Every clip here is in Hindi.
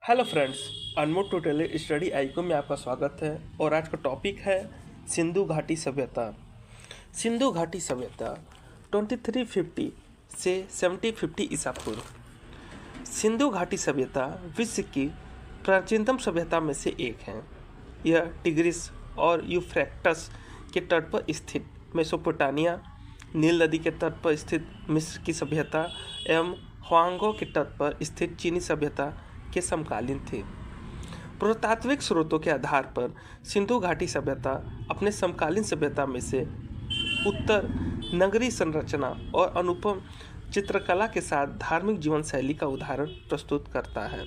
हेलो फ्रेंड्स, अनमोल टोटल स्टडी आइको में आपका स्वागत है। और आज का टॉपिक है सिंधु घाटी सभ्यता। सिंधु घाटी सभ्यता 2350 से 1750 ईसा पूर्व। सिंधु घाटी सभ्यता विश्व की प्राचीनतम सभ्यता में से एक है। यह टिग्रिस और यूफ्रेटस के तट पर स्थित मेसोपोटामिया, नील नदी के तट पर स्थित मिस्र की सभ्यता एवं ह्वांगो के तट पर स्थित चीनी सभ्यता के समकालीन थे। पुरातात्विक स्रोतों के आधार पर सिंधु घाटी सभ्यता अपने समकालीन सभ्यता में से उत्तर नगरीय संरचना और अनुपम चित्रकला के साथ धार्मिक जीवन शैली का उदाहरण प्रस्तुत करता है।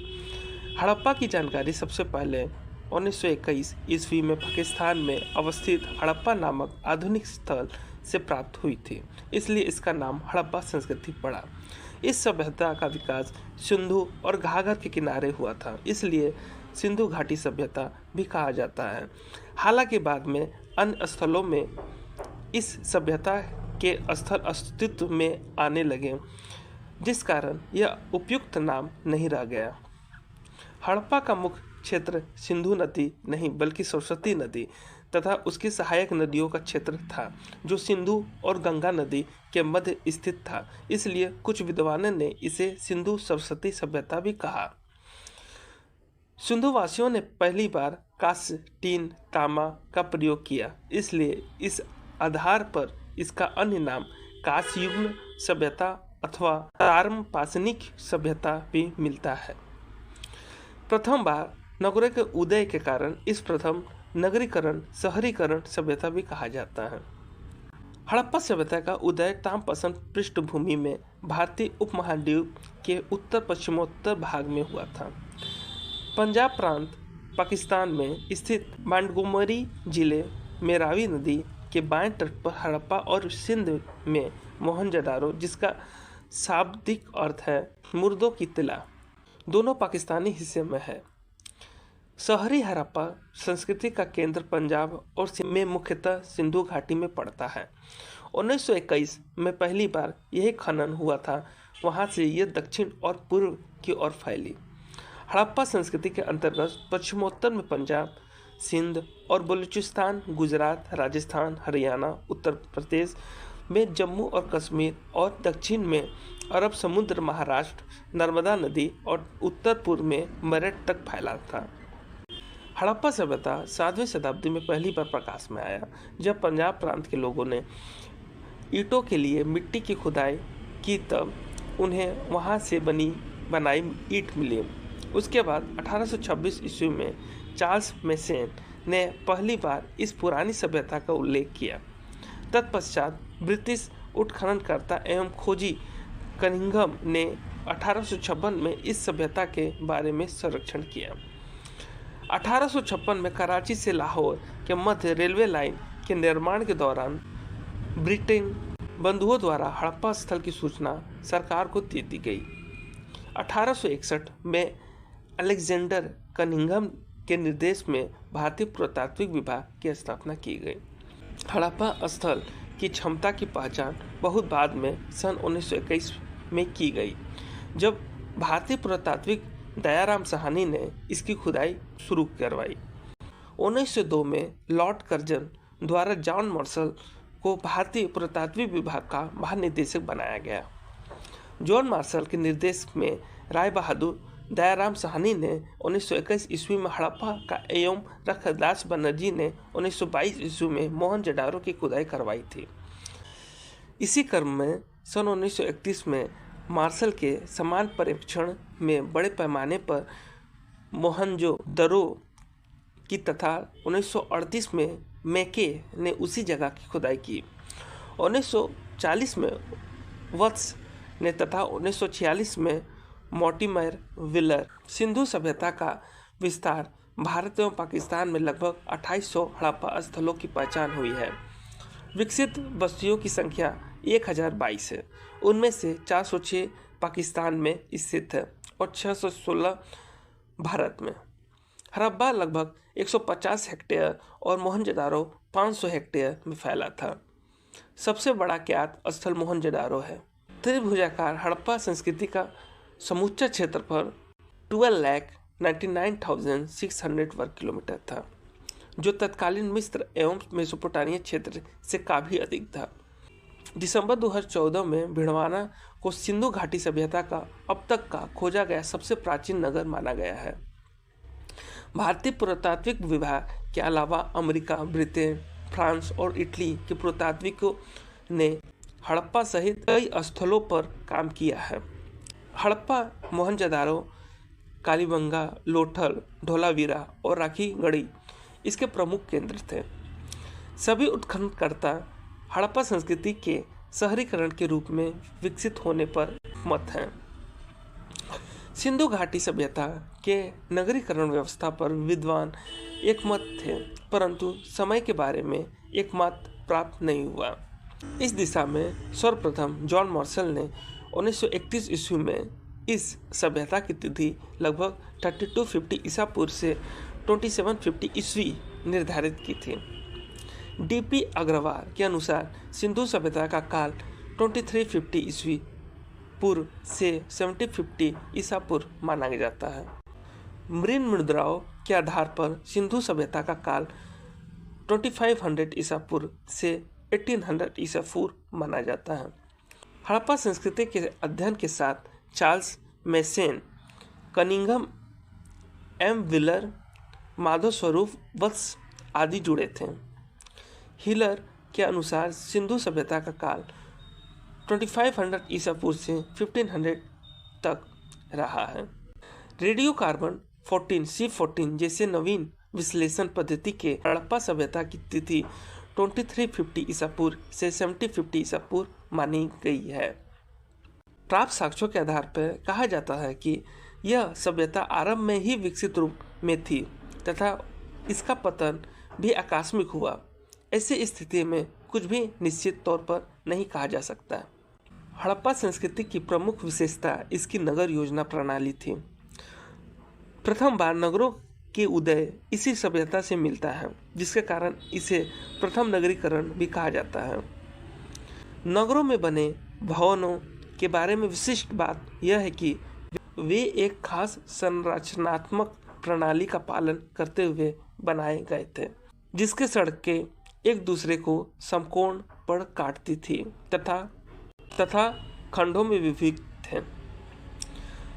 हड़प्पा की जानकारी सबसे पहले 1921 ईस्वी में पाकिस्तान में अवस्थित हड़प्पा नामक आधुनिक स्थल से प्राप्त हुई थी, इसलिए इसका नाम हड़प्पा संस्कृति पड़ा। इस सभ्यता का विकास सिंधु और घाघर के किनारे हुआ था, इसलिए सिंधु घाटी सभ्यता भी कहा जाता है। हालांकि बाद में अन्य स्थलों में इस सभ्यता के स्थल अस्तित्व में आने लगे, जिस कारण यह उपयुक्त नाम नहीं रह गया। हड़प्पा का मुख्य क्षेत्र सिंधु नदी नहीं बल्कि सरस्वती नदी तथा उसकी सहायक नदियों का क्षेत्र था, जो सिंधु और गंगा नदी के मध्य स्थित था। इसलिए कुछ विद्वानों ने इसे सिंधु सरस्वती सभ्यता भी कहा। सिंधु वासियों ने पहली बार कांस्य, टीन, तांबा का प्रयोग किया, इसलिए इस आधार पर इसका अन्य नाम कांस्ययुगीन सभ्यता अथवा ताम्रपाषाणिक सभ्यता भी मिलता है। प्रथम बार नगरों के उदय के कारण इस प्रथम नगरीकरण शहरीकरण सभ्यता भी कहा जाता है। हड़प्पा सभ्यता का उदय ताम्रपाषाण पृष्ठभूमि में भारतीय उपमहाद्वीप के उत्तर पश्चिमोत्तर भाग में हुआ था। पंजाब प्रांत पाकिस्तान में स्थित मोंटगोमरी जिले में रावी नदी के बाएं तट पर हड़प्पा और सिंध में मोहनजोदारो, जिसका शाब्दिक अर्थ है मुर्दों की तिला, दोनों पाकिस्तानी हिस्से में है। शहरी हड़प्पा संस्कृति का केंद्र पंजाब और में मुख्यतः सिंधु घाटी में पड़ता है। 1921 में पहली बार यही खनन हुआ था, वहां से यह दक्षिण और पूर्व की ओर फैली। हड़प्पा संस्कृति के अंतर्गत पश्चिमोत्तर में पंजाब, सिंध और बलूचिस्तान, गुजरात, राजस्थान, हरियाणा, उत्तर प्रदेश में जम्मू और कश्मीर और दक्षिण में अरब समुद्र, महाराष्ट्र, नर्मदा नदी और उत्तर पूर्व में मेरठ तक फैला था। हड़प्पा सभ्यता 7वीं शताब्दी में पहली बार प्रकाश में आया, जब पंजाब प्रांत के लोगों ने ईंटों के लिए मिट्टी की खुदाई की, तब उन्हें वहां से बनाई ईंट मिली। उसके बाद 1826 ईस्वी में चार्ल्स मेसेन ने पहली बार इस पुरानी सभ्यता का उल्लेख किया। तत्पश्चात ब्रिटिश उत्खननकर्ता एवं खोजी कनिंघम ने 1856 में इस सभ्यता के बारे में सर्वेक्षण किया। 1856 में कराची से लाहौर के मध्य रेलवे लाइन के निर्माण के दौरान ब्रिटेन बंधुओं द्वारा हड़प्पा स्थल की सूचना सरकार को दे दी गई। 1861 में अलेक्जेंडर कनिंघम के निर्देश में भारतीय पुरातात्विक विभाग की स्थापना की गई। हड़प्पा स्थल की क्षमता की पहचान बहुत बाद में सन 1921 में की गई, जब भारतीय पुरातात्विक दयाराम साहनी ने इसकी खुदाई शुरू करवाई। 1902 में लॉर्ड कर्जन द्वारा जॉन मार्शल को भारतीय पुरातात्विक विभाग का महानिदेशक बनाया गया। जॉन मार्शल के निर्देश में राय बहादुर दयाराम साहनी ने 1921 ईस्वी में हड़प्पा का एवं रखदास बनर्जी ने 1922 ईस्वी में मोहनजोदारो की खुदाई करवाई थी। इसी क्रम में सन 1931 में मार्शल के समान पर्यवेक्षण में बड़े पैमाने पर मोहनजोदड़ो की तथा 1938 में मैके ने उसी जगह की खुदाई की। 1940 में वत्स ने तथा 1946 में मॉर्टिमर व्हीलर। सिंधु सभ्यता का विस्तार भारत एवं पाकिस्तान में लगभग 2800 हड़प्पा स्थलों की पहचान हुई है। विकसित बस्तियों की संख्या 1022 है, उनमें से 406 पाकिस्तान में स्थित है और 616 भारत में। हड़प्पा लगभग 150 हेक्टेयर और मोहनजोदारो 500 हेक्टेयर में फैला था। सबसे बड़ा ज्ञात स्थल मोहनजोदारो है। त्रिभुजाकार हड़प्पा संस्कृति का समूचा क्षेत्रफल 99,600 वर्ग किलोमीटर था, जो तत्कालीन मिस्र एवं मेसोपोटामिया क्षेत्र से काफ़ी अधिक था। दिसंबर 2014 में भिड़वाना को सिंधु घाटी सभ्यता का अब तक का खोजा गया सबसे प्राचीन नगर माना गया है। भारतीय पुरातात्विक विभाग के अलावा अमेरिका, ब्रिटेन, फ्रांस और इटली के पुरातात्विकों ने हड़प्पा सहित कई स्थलों पर काम किया है। हड़प्पा, मोहनजोदारो, कालीबंगा, लोथल, धोलावीरा और राखीगढ़ी इसके प्रमुख केंद्र थे। सभी उत्खननकर्ता हड़प्पा संस्कृति के शहरीकरण के रूप में विकसित होने पर मत हैं। सिंधु घाटी सभ्यता के नगरीकरण व्यवस्था पर विद्वान एकमत थे, परंतु समय के बारे में एकमत प्राप्त नहीं हुआ। इस दिशा में सर्वप्रथम जॉन मार्शल ने 1931 ईस्वी में इस सभ्यता की तिथि लगभग 3250 ईसा पूर्व से 2750 ईस्वी निर्धारित की थी। D.P. अग्रवाल के अनुसार सिंधु सभ्यता का काल 2350 ईस्वी पूर्व से 1750 ईसा पूर्व माना जाता है। मरीन मुद्राओं के आधार पर सिंधु सभ्यता का काल 2500 ईसा पूर्व से 1800 ईसा पूर्व माना जाता है। हड़प्पा संस्कृति के अध्ययन के साथ Charles Masson, Cunningham M. Wheeler, Madho Sarup Vats आदि जुड़े थे। हिलर के अनुसार सिंधु सभ्यता का काल 2500 ईसा पूर्व से 1500 तक रहा है। रेडियो कार्बन 14 C14 जैसे नवीन विश्लेषण पद्धति के हड़प्पा सभ्यता की तिथि 2350 ईसा पूर्व से 1750 ईसा पूर्व मानी गई है। प्राप्त साक्ष्यों के आधार पर कहा जाता है कि यह सभ्यता आरंभ में ही विकसित रूप में थी तथा इसका पतन भी आकस्मिक हुआ। ऐसी स्थिति में कुछ भी निश्चित तौर पर नहीं कहा जा सकता। हड़प्पा संस्कृति की प्रमुख विशेषता इसकी नगर योजना प्रणाली थी। प्रथम बार नगरों के उदय इसी सभ्यता से मिलता है, जिसके कारण इसे प्रथम नगरीकरण भी कहा जाता है। नगरों में बने भवनों के बारे में विशिष्ट बात यह है कि वे एक खास संरचनात्मक प्रणाली का पालन करते हुए बनाए गए थे, जिसके सड़कें एक दूसरे को समकोण पर काटती थी तथा खंडों में विभक्त थे।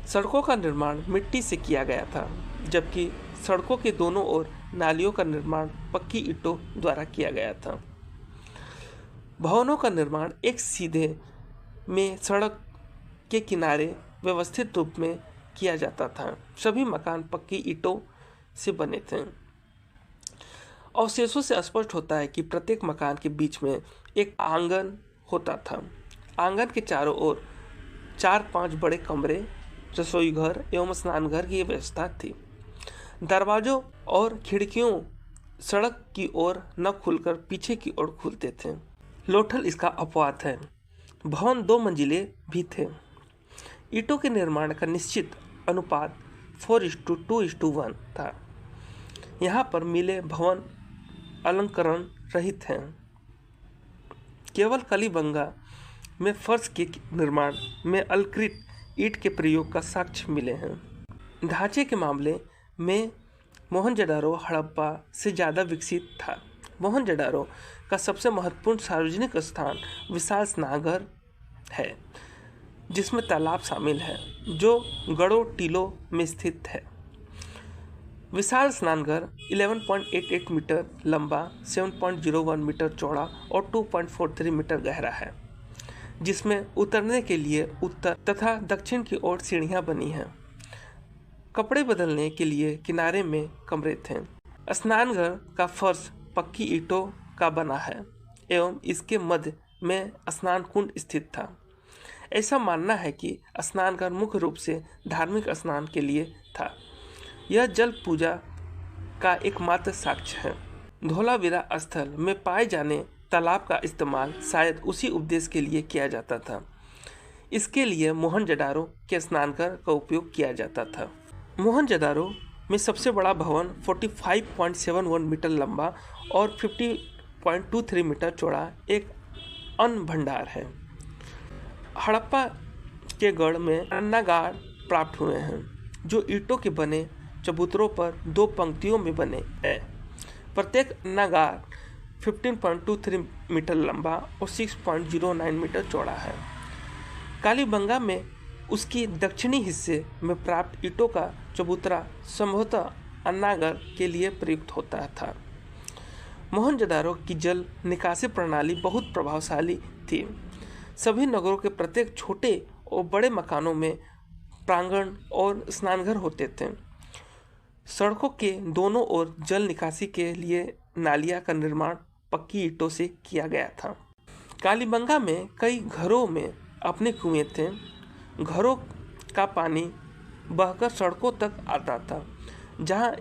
सड़कों का निर्माण मिट्टी से किया गया था, जबकि सड़कों के दोनों ओर नालियों का निर्माण पक्की ईंटों द्वारा किया गया था। भवनों का निर्माण एक सीधे में सड़क के किनारे व्यवस्थित रूप में किया जाता था। सभी मकान पक्की ईंटों से बने थे। अवशेषों से स्पष्ट होता है कि प्रत्येक मकान के बीच में एक आंगन होता था। आंगन के चारों ओर 4-5 बड़े कमरे, रसोई घर एवं स्नान घर की व्यवस्था थी। दरवाजों और खिड़कियों सड़क की ओर न खुलकर पीछे की ओर खुलते थे। लोथल इसका अपवाद है। भवन 2 मंजिले भी थे। ईंटों के निर्माण का निश्चित अनुपात 4:2:1 था। यहाँ पर मिले भवन अलंकरण रहित हैं। केवल कालीबंगा में फर्श के निर्माण में अलंकृत ईंट के प्रयोग का साक्ष्य मिले हैं। ढांचे के मामले में मोहनजोदारो हड़प्पा से ज़्यादा विकसित था। मोहनजोदारो का सबसे महत्वपूर्ण सार्वजनिक स्थान विशाल स्नानघर है, जिसमें तालाब शामिल है, जो गढ़ों टीलों में स्थित है। विशाल स्नानघर 11.88 मीटर लंबा, 7.01 मीटर चौड़ा और 2.43 मीटर गहरा है, जिसमें उतरने के लिए उत्तर तथा दक्षिण की ओर सीढ़ियां बनी हैं। कपड़े बदलने के लिए किनारे में कमरे थे। स्नानघर का फर्श पक्की ईंटों का बना है एवं इसके मध्य में स्नान कुंड स्थित था। ऐसा मानना है कि स्नानघर मुख्य रूप से धार्मिक स्नान के लिए था। यह जल पूजा का एकमात्र साक्ष्य है। धोलावीरा स्थल में पाए जाने तालाब का इस्तेमाल शायद उसी उद्देश्य के लिए किया जाता था। इसके लिए मोहनजोदारो के स्नानघर का उपयोग किया जाता था। मोहनजोदारो में सबसे बड़ा भवन 45.71 मीटर लंबा और 50.23 मीटर चौड़ा एक अन्न भंडार है। हड़प्पा के गढ़ में अन्नागार प्राप्त हुए हैं, जो ईंटों के बने चबूतरों पर 2 पंक्तियों में बने हैं। प्रत्येक अन्नागार 15.23 मीटर लंबा और 6.09 मीटर चौड़ा है। कालीबंगा में उसकी दक्षिणी हिस्से में प्राप्त ईंटों का चबूतरा संभवतः अन्नागर के लिए प्रयुक्त होता था। मोहनजोदारो की जल निकासी प्रणाली बहुत प्रभावशाली थी। सभी नगरों के प्रत्येक छोटे और बड़े मकानों में प्रांगण और स्नानघर होते थे। सड़कों के दोनों ओर जल निकासी के लिए नालियां का निर्माण पक्की ईंटों से किया गया था। कालीबंगा में कई घरों में अपने कुएं थे। घरों का पानी बहकर सड़कों तक आता था, जहां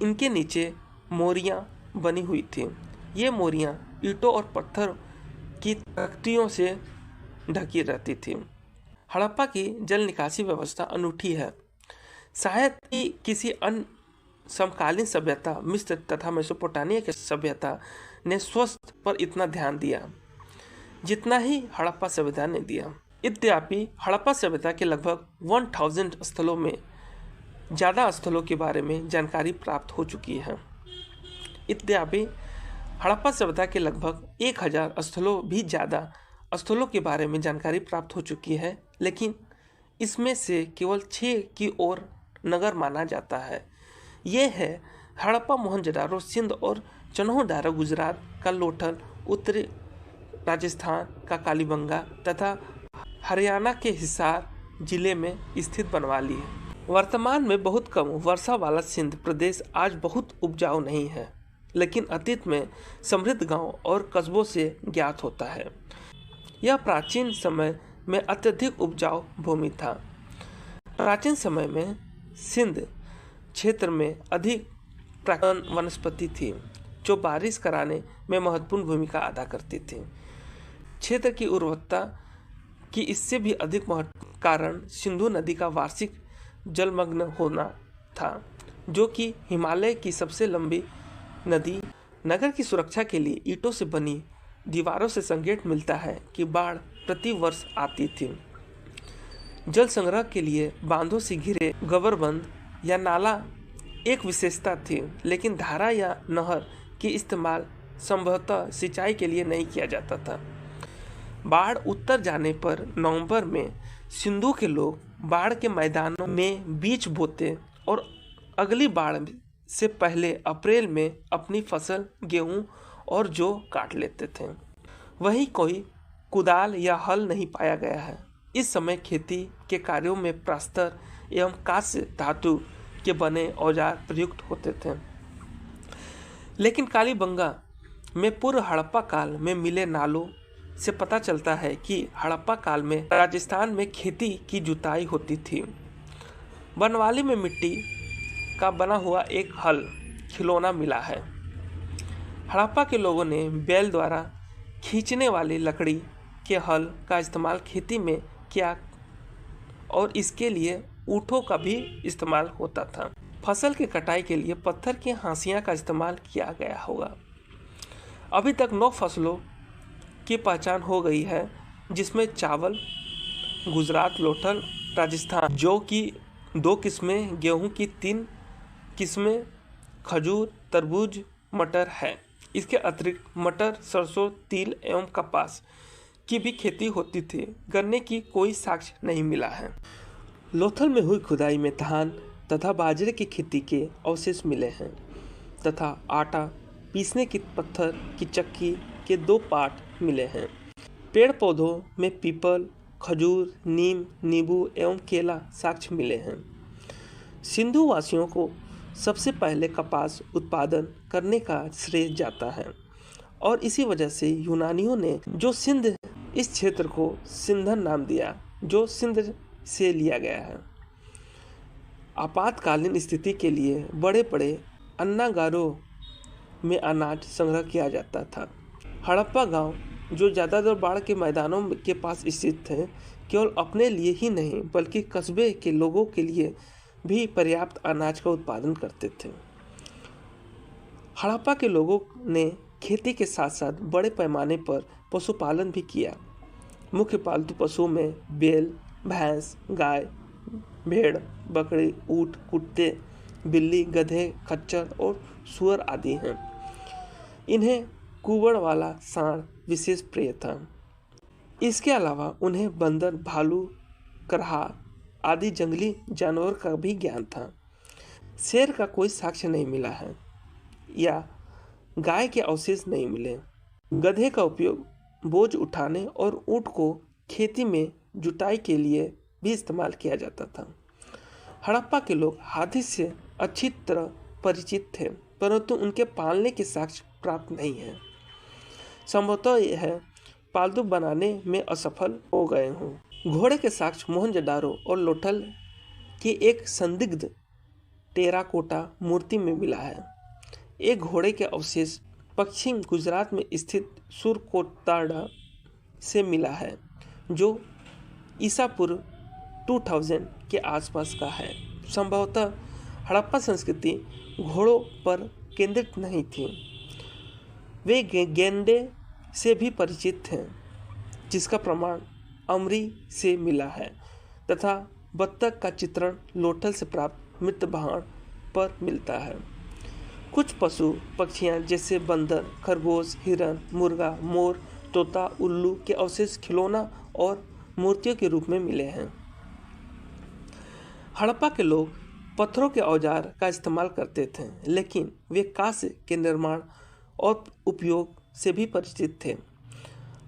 इनके नीचे मोरियां बनी हुई थी। ये मोरियां ईंटों और पत्थर की तख्तियों से ढकी रहती थी। हड़प्पा की जल निकासी व्यवस्था अनूठी है। शायद ही किसी अन्य समकालीन सभ्यता, मिस्र तथा मेसोपोटामिया की सभ्यता ने स्वास्थ्य पर इतना ध्यान दिया जितना ही हड़प्पा सभ्यता ने दिया। यद्यपि हड़प्पा सभ्यता के लगभग 1000 स्थलों में ज़्यादा स्थलों के बारे में जानकारी प्राप्त हो चुकी है। यद्यपि हड़प्पा सभ्यता के लगभग 1000 स्थलों भी ज़्यादा स्थलों के बारे में जानकारी प्राप्त हो चुकी है, लेकिन इसमें से केवल 6 की ओर नगर माना जाता है। ये है हड़प्पा, मोहनजोदारो सिंध और चन्होदारो गुजरात का लोथल, उत्तरी राजस्थान का कालीबंगा तथा हरियाणा के हिसार जिले में स्थित बनवाली है। वर्तमान में बहुत कम वर्षा वाला सिंध प्रदेश आज बहुत उपजाऊ नहीं है, लेकिन अतीत में समृद्ध गांव और कस्बों से ज्ञात होता है। यह प्राचीन समय में अत्यधिक उपजाऊ भूमि था। प्राचीन समय में सिंध क्षेत्र में अधिक प्राकृतिक वनस्पति थी, जो बारिश कराने में महत्वपूर्ण भूमिका अदा करती थी। क्षेत्र की उर्वरता की इससे भी अधिक महत्व कारण सिंधु नदी का वार्षिक जलमग्न होना था, जो कि हिमालय की सबसे लंबी नदी। नगर की सुरक्षा के लिए ईंटों से बनी दीवारों से संकेत मिलता है कि बाढ़ प्रति वर्ष आती थी। जल संग्रह के लिए बांधों से घिरे गबरबंद या नाला एक विशेषता थी, लेकिन धारा या नहर की इस्तेमाल संभवतः सिंचाई के लिए नहीं किया जाता था। बाढ़ उतर जाने पर नवंबर में सिंधु के लोग बाढ़ के मैदानों में बीज बोते और अगली बाढ़ से पहले अप्रैल में अपनी फसल गेहूं और जौ काट लेते थे। वहीं कोई कुदाल या हल नहीं पाया गया है। इस समय खेती के कार्यों में प्रस्तर एवं कांस्य धातु के बने औजार प्रयुक्त होते थे। लेकिन कालीबंगा में पूर्व हड़प्पा काल में मिले नालों से पता चलता है कि हड़प्पा काल में राजस्थान में खेती की जुताई होती थी। बनवाली में मिट्टी का बना हुआ एक हल खिलौना मिला है। हड़प्पा के लोगों ने बैल द्वारा खींचने वाली लकड़ी के हल का इस्तेमाल खेती में किया और इसके लिए ऊँटों का भी इस्तेमाल होता था। फसल की कटाई के लिए पत्थर की हांसियाँ का इस्तेमाल किया गया होगा। अभी तक 9 फसलों की पहचान हो गई है, जिसमें चावल, गुजरात, लोथल, राजस्थान जौ की 2 किस्में, गेहूं की 3 किस्में, खजूर, तरबूज, मटर है। इसके अतिरिक्त मटर, सरसों, तिल एवं कपास की भी खेती होती थी। गन्ने की कोई साक्ष्य नहीं मिला है। लोथल में हुई खुदाई में धान तथा बाजरे की खेती के अवशेष मिले हैं तथा आटा पीसने की पत्थर की चक्की के 2 पार्ट मिले हैं। पेड़ पौधों में पीपल, खजूर, नीम, नींबू एवं केला साक्ष्य मिले हैं। सिंधु वासियों को सबसे पहले कपास उत्पादन करने का श्रेय जाता है और इसी वजह से यूनानियों ने जो सिंध इस क्षेत्र को सिंधन नाम दिया, जो सिंध से लिया गया है। आपातकालीन स्थिति के लिए बड़े बड़े अन्नागारों में अनाज संग्रह किया जाता था। हड़प्पा गांव, जो ज़्यादातर बाढ़ के मैदानों के पास स्थित थे, केवल अपने लिए ही नहीं बल्कि कस्बे के लोगों के लिए भी पर्याप्त अनाज का उत्पादन करते थे। हड़प्पा के लोगों ने खेती के साथ साथ बड़े पैमाने पर पशुपालन भी किया। मुख्य पालतू पशुओं में बैल, भैंस, गाय, भेड़, बकरी, ऊँट, कुत्ते बिल्ली, गधे, खच्चर और सुअर आदि हैं। इन्हें कुबड़ वाला सांड विशेष प्रिय था। इसके अलावा उन्हें बंदर, भालू, करहा आदि जंगली जानवर का भी ज्ञान था। शेर का कोई साक्ष्य नहीं मिला है या गाय के अवशेष नहीं मिले। गधे का उपयोग बोझ उठाने और ऊंट को खेती में जुताई के लिए भी इस्तेमाल किया जाता था। हड़प्पा के लोग हाथी से अच्छी तरह परिचित थे, परंतु उनके पालने के साक्ष्य प्राप्त नहीं है। संभवतः यह पालतू बनाने में असफल हो गए हों। घोड़े के साक्ष्य मोहनजोदारो और लोथल की एक संदिग्ध टेराकोटा मूर्ति में मिला है। एक घोड़े के अवशेष पश्चिम गुजरात में स्थित सुरकोटताड़ा से मिला है, जो ईसा पूर्व 2000 के आसपास का है। संभवतः हड़प्पा संस्कृति घोड़ों पर केंद्रित नहीं थी। वे गेंडे से भी परिचित थे, जिसका प्रमाण अमरी से मिला है, तथा बत्तख का चित्रण लोथल से प्राप्त मृत भाण पर मिलता है। कुछ पशु पक्षियां जैसे बंदर, खरगोश, हिरन, मुर्गा, मोर, तोता, उल्लू के अवशेष खिलौना और मूर्तियों के रूप में मिले हैं। हड़प्पा के लोग पत्थरों के औजार का इस्तेमाल करते थे, लेकिन वे कांस्य के निर्माण और उपयोग से भी परिचित थे।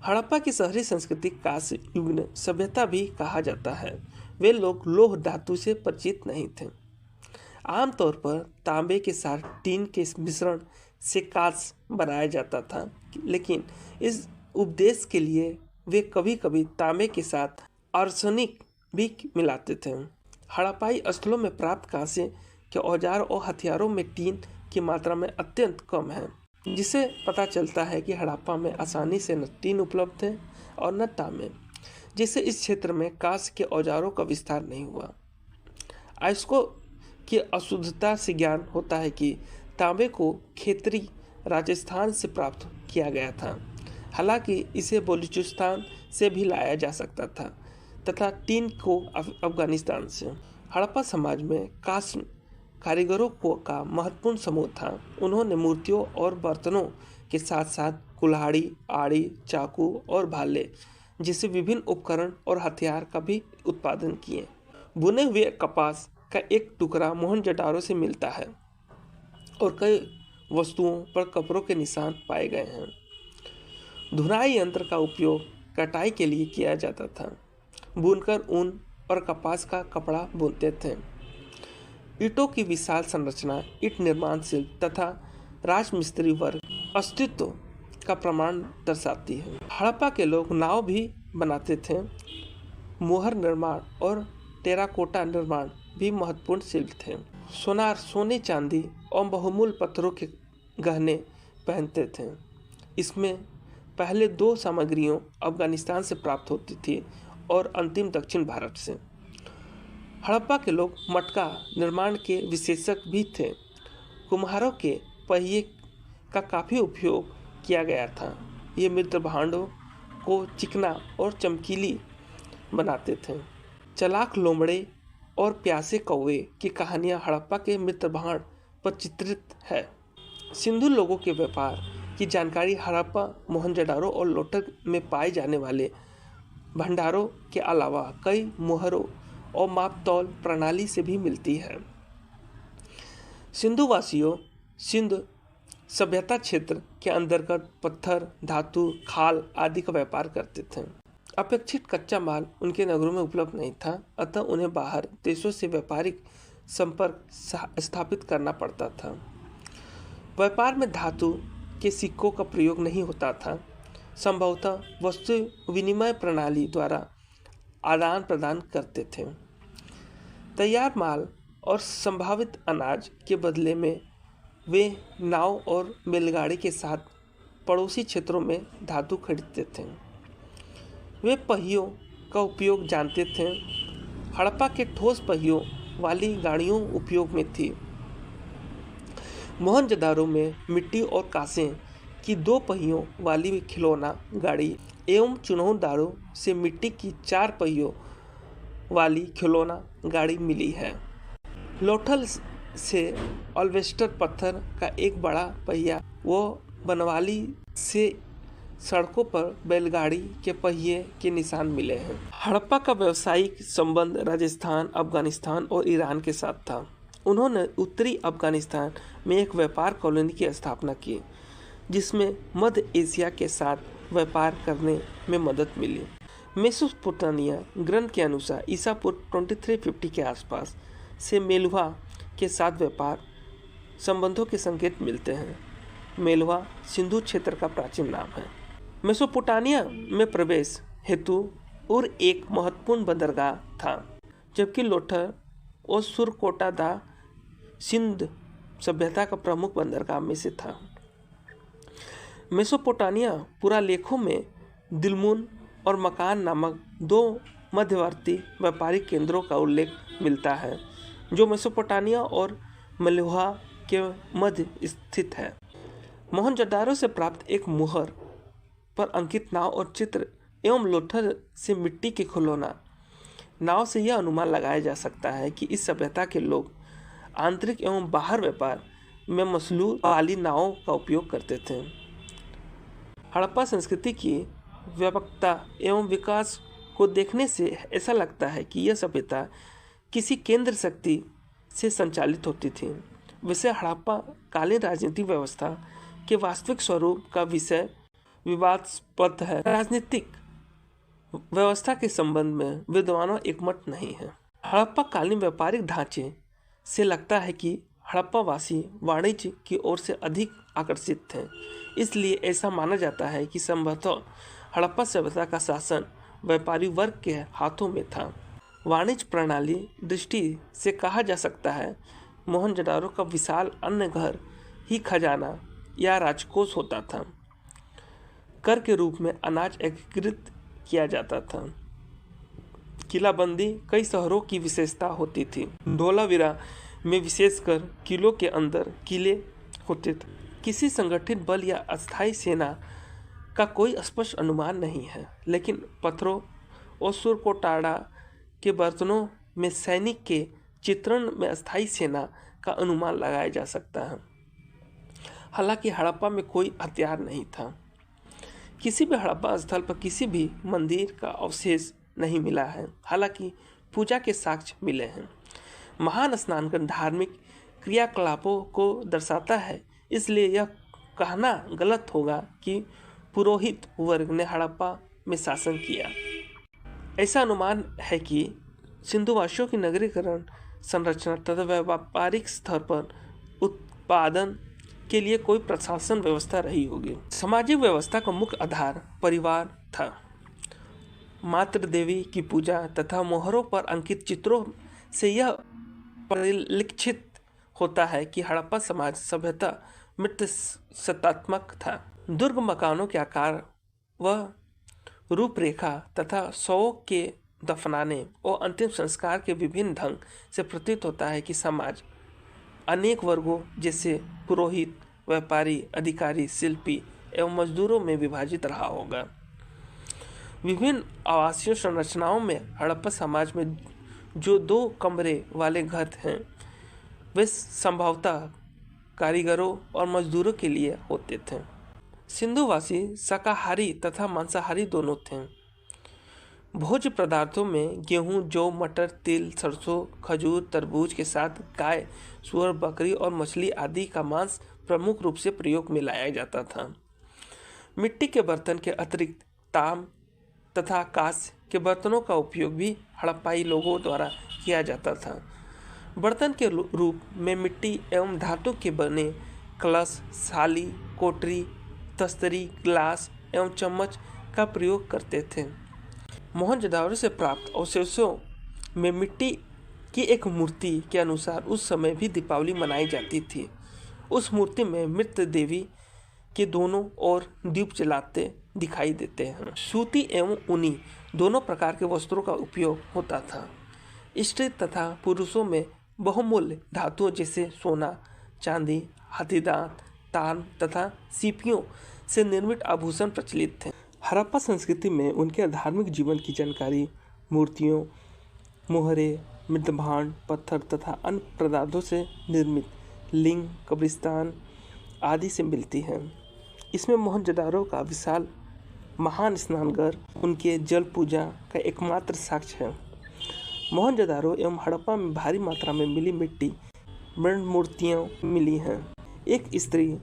हड़प्पा की शहरी संस्कृति कांस्य युग सभ्यता भी कहा जाता है। वे लोग लौह धातु से परिचित नहीं थे। आमतौर पर तांबे के साथ टीन के मिश्रण से कांस्य बनाया जाता था, लेकिन इस उद्देश्य के लिए वे कभी कभी तांबे के साथ आर्सेनिक भी मिलाते थे। हड़प्पाई स्थलों में प्राप्त कांस्य के औजार और हथियारों में टीन की मात्रा में अत्यंत कम है, जिससे पता चलता है कि हड़प्पा में आसानी से न टीन उपलब्ध है और न तांबे, जिससे इस क्षेत्र में कांस्य के औजारों का विस्तार नहीं हुआ। आयस्को की अशुद्धता से ज्ञान होता है कि तांबे को खेतरी राजस्थान से प्राप्त किया गया था, हालांकि इसे बलूचिस्तान से भी लाया जा सकता था, तथा टीन को अफगानिस्तान से। हड़प्पा समाज में कांस्य कारीगरों का महत्वपूर्ण समूह था। उन्होंने मूर्तियों और बर्तनों के साथ साथ कुल्हाड़ी, आड़ी, चाकू और भाले जैसे विभिन्न उपकरण और हथियार का भी उत्पादन किए। बुने हुए कपास का एक टुकड़ा मोहनजोदारो से मिलता है और कई वस्तुओं पर कपड़ों के निशान पाए गए हैं। धुनाई यंत्र का उपयोग कटाई के लिए किया जाता था। बुनकर ऊन और कपास का कपड़ा बुनते थे। ईंटों की विशाल संरचना ईंट निर्माण शिल्प तथा राजमिस्त्री वर्ग अस्तित्व का प्रमाण दर्शाती है। हड़प्पा के लोग नाव भी बनाते थे। मोहर निर्माण और टेराकोटा निर्माण भी महत्वपूर्ण शिल्प थे। सोनार, सोने, चांदी और बहुमूल्य पत्थरों के गहने पहनते थे। इसमें पहले दो सामग्रियों अफगानिस्तान से प्राप्त होती थी और अंतिम दक्षिण भारत से। हड़प्पा के लोग मटका निर्माण के विशेषज्ञ भी थे। कुम्हारों के पहिए का काफ़ी उपयोग किया गया था। ये मृत भांडों को चिकना और चमकीली बनाते थे। चालाक लोमड़े और प्यासे कौवे की कहानियाँ हड़प्पा के मृत भांड पर चित्रित है। सिंधु लोगों के व्यापार की जानकारी हड़प्पा, मोहनजोदारो और लोथल में पाए जाने वाले भंडारों के अलावा कई मोहरों और मापतौल प्रणाली से भी मिलती है। सिंधुवासियों सिंध सभ्यता क्षेत्र के अंतर्गत पत्थर, धातु, खाल आदि का व्यापार करते थे। अपेक्षित कच्चा माल उनके नगरों में उपलब्ध नहीं था, अतः उन्हें बाहर देशों से व्यापारिक संपर्क स्थापित करना पड़ता था। व्यापार में धातु के सिक्कों का प्रयोग नहीं होता था। संभवतः वस्तु विनिमय प्रणाली द्वारा आदान प्रदान करते थे। तैयार माल और संभावित अनाज के बदले में वे नाव और बैलगाड़ी के साथ पड़ोसी क्षेत्रों में धातु खरीदते थे। वे पहियों का उपयोग जानते थे। हड़प्पा के ठोस पहियों वाली गाड़ियों उपयोग में थी। मोहनजोदारो में मिट्टी और कांसे की 2 पहियों वाली खिलौना गाड़ी एवं चुनौदारो से मिट्टी की 4 पहियों वाली खिलौना गाड़ी मिली है। लोथल से अल्वेस्टर पत्थर का एक बड़ा पहिया, वो बनवाली से सड़कों पर बैलगाड़ी के पहिए के निशान मिले हैं। हड़प्पा का व्यावसायिक संबंध राजस्थान, अफगानिस्तान और ईरान के साथ था। उन्होंने उत्तरी अफगानिस्तान में एक व्यापार कॉलोनी की स्थापना की, जिसमें मध्य एशिया के साथ व्यापार करने में मदद मिली। मेसोपोटामिया ग्रंथ के अनुसार ईसा पूर्व 2350 के आसपास से मेलुहा के साथ व्यापार संबंधों के संकेत मिलते हैं। मेलुहा सिंधु क्षेत्र का प्राचीन नाम है। मेसोपोटामिया में प्रवेश हेतु उर एक महत्वपूर्ण बंदरगाह था, जबकि लोथर और सुरकोटादा सिंध सभ्यता का प्रमुख बंदरगाह में से था। मेसोपोटामिया पुरालेखों में दिलमुन और मकान नामक दो मध्यवर्ती व्यापारिक केंद्रों का उल्लेख मिलता है, जो मेसोपोटामिया और मेलुहा के मध्य स्थित है। मोहनजोदाड़ो से प्राप्त एक मुहर पर अंकित नाव और चित्र एवं लोथर से मिट्टी के खिलौना नाव से यह अनुमान लगाया जा सकता है कि इस सभ्यता के लोग आंतरिक एवं बाहर व्यापार में मसलूर वाली नावों का उपयोग करते थे। हड़प्पा संस्कृति की व्यापकता एवं विकास को देखने से ऐसा लगता है कि यह सभ्यता किसी केंद्र शक्ति से संचालित होती थी। वैसे हड़प्पा कालीन राजनीतिक व्यवस्था के वास्तविक स्वरूप का विषय विवादास्पद है। राजनीतिक व्यवस्था के संबंध में विद्वानों एकमत नहीं है। हड़प्पा कालीन व्यापारिक ढांचे से लगता है कि हड़प्पा वासी वाणिज्य की ओर से अधिक आकर्षित थे, इसलिए ऐसा माना जाता है कि संभवतः हड़प्पा सभ्यता का शासन व्यापारी वर्ग के हाथों में था। वाणिज्य प्रणाली दृष्टि से कहा जा सकता है मोहनजोदाड़ो का विशाल अन्न घर ही खजाना या राजकोष होता था। कर के रूप में अनाज एकीकृत किया जाता था। किलाबंदी कई शहरों की विशेषता होती थी। धोलावीरा में विशेषकर किलों के अंदर किले होते थे। किसी संगठित बल या अस्थायी सेना का कोई स्पष्ट अनुमान नहीं है, लेकिन पत्थरों और सुरकोटाड़ा के बर्तनों में सैनिक के चित्रण में अस्थायी सेना का अनुमान लगाया जा सकता है। हालांकि हड़प्पा में कोई हथियार नहीं था। किसी भी हड़प्पा स्थल पर किसी भी मंदिर का अवशेष नहीं मिला है, हालांकि पूजा के साक्ष्य मिले हैं। महान स्नान धार्मिक क्रियाकलापों को दर्शाता है, इसलिए यह कहना गलत होगा कि पुरोहित वर्ग ने हड़प्पा में शासन किया। ऐसा अनुमान है कि सिंधुवासियों की नगरीकरण संरचना तथा व्यापारिक स्तर पर उत्पादन के लिए कोई प्रशासन व्यवस्था रही होगी। सामाजिक व्यवस्था का मुख्य आधार परिवार था। मातृ देवी की पूजा तथा मोहरों पर अंकित चित्रों से यह परिलक्षित होता है कि हड़प्पा समाज सभ्यता मृत्सत्तात्मक था। दुर्ग मकानों के आकार व रूपरेखा तथा शवों के दफनाने और अंतिम संस्कार के विभिन्न ढंग से प्रतीत होता है कि समाज अनेक वर्गों जैसे पुरोहित, व्यापारी, अधिकारी, शिल्पी एवं मजदूरों में विभाजित रहा होगा। विभिन्न आवासीय संरचनाओं में हड़प्पा समाज में जो 2 कमरे वाले घर हैं, वे संभवतः कारीगरों और मजदूरों के लिए होते थे। सिंधुवासी शाकाहारी तथा मांसाहारी दोनों थे। भोज्य पदार्थों में गेहूं, जौ, मटर, तिल, सरसों, खजूर, तरबूज के साथ गाय, सुअर, बकरी और मछली आदि का मांस प्रमुख रूप से प्रयोग में लाया जाता था। मिट्टी के बर्तन के अतिरिक्त ताम तथा कांस्य के बर्तनों का उपयोग भी हड़प्पाई लोगों द्वारा किया जाता था। बर्तन के रूप में मिट्टी एवं धातु के बने कलश, थाली, कोटरी, तस्तरी, ग्लास एवं चम्मच का प्रयोग करते थे। मोहनजोदाड़ो से प्राप्त अवशेषों में मिट्टी की एक मूर्ति के अनुसार उस समय भी दीपावली मनाई जाती थी। उस मूर्ति में मृत देवी के दोनों ओर दीप जलाते दिखाई देते हैं। सूती एवं ऊनी दोनों प्रकार के वस्त्रों का उपयोग होता था। स्त्री तथा पुरुषों में बहुमूल्य धातुओं जैसे सोना, चांदी, हाथीदांत, तान तथा सीपियों से निर्मित आभूषण प्रचलित थे। हड़प्पा संस्कृति में उनके धार्मिक जीवन की जानकारी मूर्तियों, मोहरे, मृदभांड, पत्थर तथा अन्य पदार्थों से निर्मित लिंग, कब्रिस्तान आदि से मिलती हैं। इसमें मोहनजोदारो का विशाल महान स्नानघर उनके जल पूजा का एकमात्र साक्ष्य है। मोहनजोदारो एवं हड़प्पा में भारी मात्रा में मिली मिट्टी मृण मूर्तियाँ मिली हैं। एक स्त्री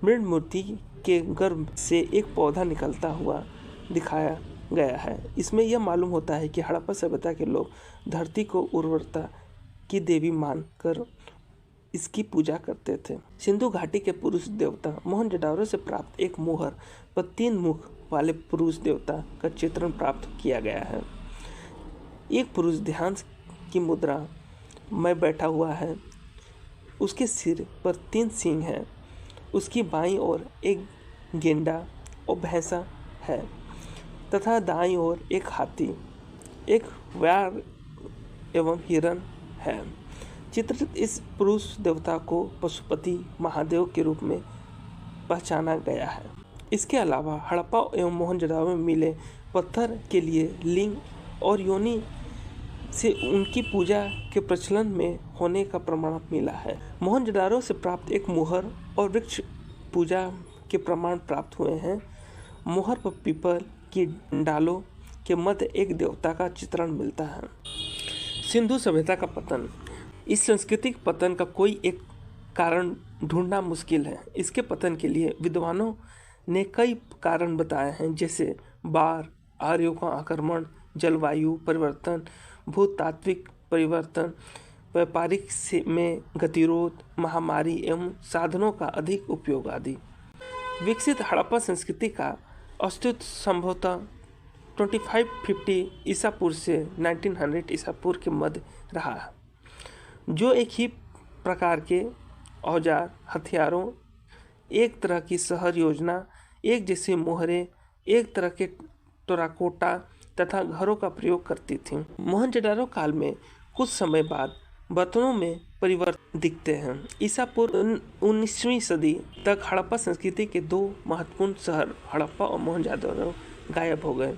मृण मूर्ति के गर्भ से एक पौधा निकलता हुआ दिखाया गया है। इसमें यह मालूम होता है कि हड़प्पा सभ्यता के लोग धरती को उर्वरता की देवी मानकर इसकी पूजा करते थे। सिंधु घाटी के पुरुष देवता मोहनजोदारो से प्राप्त एक मोहर पर 3 मुख वाले पुरुष देवता का चित्रण प्राप्त किया गया है। एक पुरुष ध्यान की मुद्रा में बैठा हुआ है। उसके सिर पर 3 सींग हैं। उसकी बाईं ओर एक गेंडा और भैंसा है तथा दाईं ओर एक हाथी, एक व्याघ्र एवं हिरण है। चित्रित इस पुरुष देवता को पशुपति महादेव के रूप में पहचाना गया है। इसके अलावा हड़प्पा एवं मोहनजोदारो में मिले पत्थर के लिए लिंग और योनि से उनकी पूजा के प्रचलन में होने का प्रमाण मिला है। मोहनजोदारो से प्राप्त एक मोहर और वृक्ष पूजा के प्रमाण प्राप्त हुए हैं। मोहर पर पीपल की डालों के मध्य एक देवता का चित्रण मिलता है। सिंधु सभ्यता का पतन। इस सांस्कृतिक पतन का कोई एक कारण ढूंढना मुश्किल है। इसके पतन के लिए विद्वानों ने कई कारण बताए हैं, जैसे बाढ़, आर्यों का आक्रमण, जलवायु परिवर्तन, भूतात्विक परिवर्तन, व्यापारिक में गतिरोध, महामारी एवं साधनों का अधिक उपयोग आदि। विकसित हड़प्पा संस्कृति का अस्तित्व संभवतः 2550 ईसा पूर्व से 1900 ईसा पूर्व के मध्य रहा है, जो एक ही प्रकार के औजार, हथियारों, एक तरह की शहर योजना, एक जैसे मोहरे, एक तरह के टेराकोटा तथा घरों का प्रयोग करती थी। मोहनजोदारो काल में कुछ समय बाद बर्तनों में परिवर्तन दिखते हैं। ईसा पूर्व 19वीं सदी तक हड़प्पा संस्कृति के 2 महत्वपूर्ण शहर हड़प्पा और मोहनजोदारो गायब हो गए,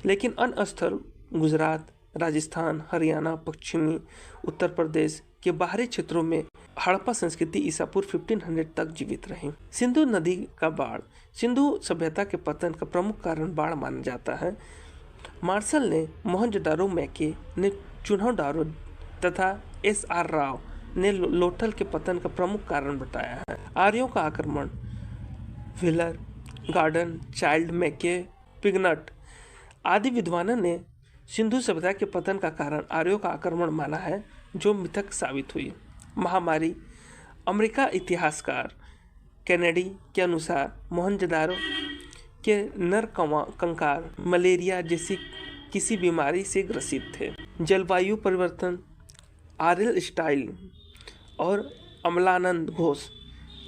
लेकिन अन्य स्थल गुजरात, राजस्थान, हरियाणा, पश्चिमी उत्तर प्रदेश के बाहरी क्षेत्रों में हड़प्पा संस्कृति ईसा पूर्व 1500 तक जीवित रही। सिंधु नदी का बाढ़। सिंधु सभ्यता के पतन का प्रमुख कारण बाढ़ माना जाता है। मार्शल ने मोहनजोदारो मैके ने चुनावदारो तथा SR राव ने लोथल के पतन का प्रमुख कारण बताया है। आर्यों का आक्रमण। व्हीलर, गार्डन, चाइल्ड, मैके, पिगनट आदि विद्वानों ने सिंधु सभ्यता के पतन का कारण आर्यों का आक्रमण माना है, जो मिथक साबित हुई। महामारी। अमेरिका इतिहासकार कैनेडी के अनुसार मोहनजोदारो के नर कंकाल मलेरिया जैसी किसी बीमारी से ग्रसित थे। जलवायु परिवर्तन। आर्यल स्टाइल और अमलानंद घोष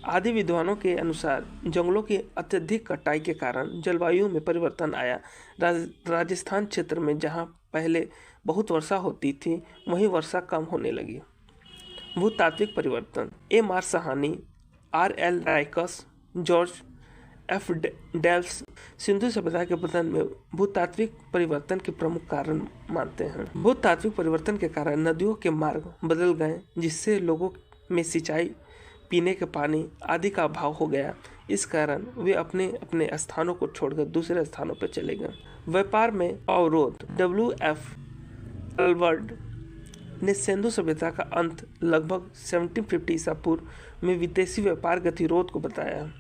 आदि विद्वानों के अनुसार जंगलों की अत्यधिक कटाई के कारण जलवायु में परिवर्तन आया। राजस्थान क्षेत्र में जहां पहले बहुत वर्षा होती थी, वहीं वर्षा कम होने लगी। भूतात्विक परिवर्तन। MR Sahni, RL Raikes, George F Dales Sindhu सभ्यता के पतन में भूतात्विक परिवर्तन के प्रमुख कारण मानते हैं। भूतात्विक परिवर्तन के कारण नदियों के मार्ग बदल गए, जिससे लोगों में सिंचाई, पीने के पानी आदि का अभाव हो गया। इस कारण वे अपने अपने स्थानों को छोड़कर दूसरे स्थानों पर चले गए। व्यापार में अवरोध। WF अल्वर्ड ने सिंधु सभ्यता का अंत लगभग 1750 ईसा पूर्व में विदेशी व्यापार गतिरोध को बताया।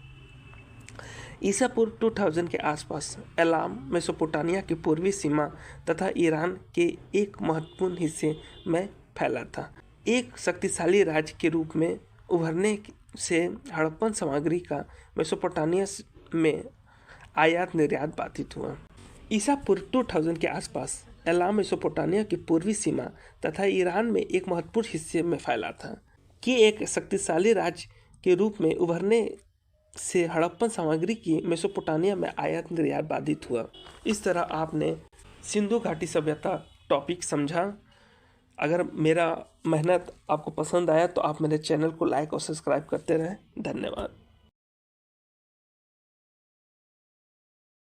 ईसा पूर्व 2000 के आसपास एलाम मेसोपोटामिया की पूर्वी सीमा तथा ईरान के एक महत्वपूर्ण हिस्से में फैला था। एक शक्तिशाली राज्य के रूप में उभरने से हड़प्पन सामग्री का मेसोपोटामिया में आयात निर्यात बाधित हुआ। ईसा पूर्व 2000 के आसपास एलाम मेसोपोटामिया की पूर्वी सीमा तथा ईरान में एक महत्वपूर्ण हिस्से में फैला था कि एक शक्तिशाली राज्य के रूप में उभरने से हड़प्पन सामग्री की मेसोपोटामिया में आयात निर्यात बाधित हुआ। इस तरह आपने सिंधु घाटी सभ्यता टॉपिक समझा। अगर मेरा मेहनत आपको पसंद आया तो आप मेरे चैनल को लाइक और सब्सक्राइब करते रहें। धन्यवाद।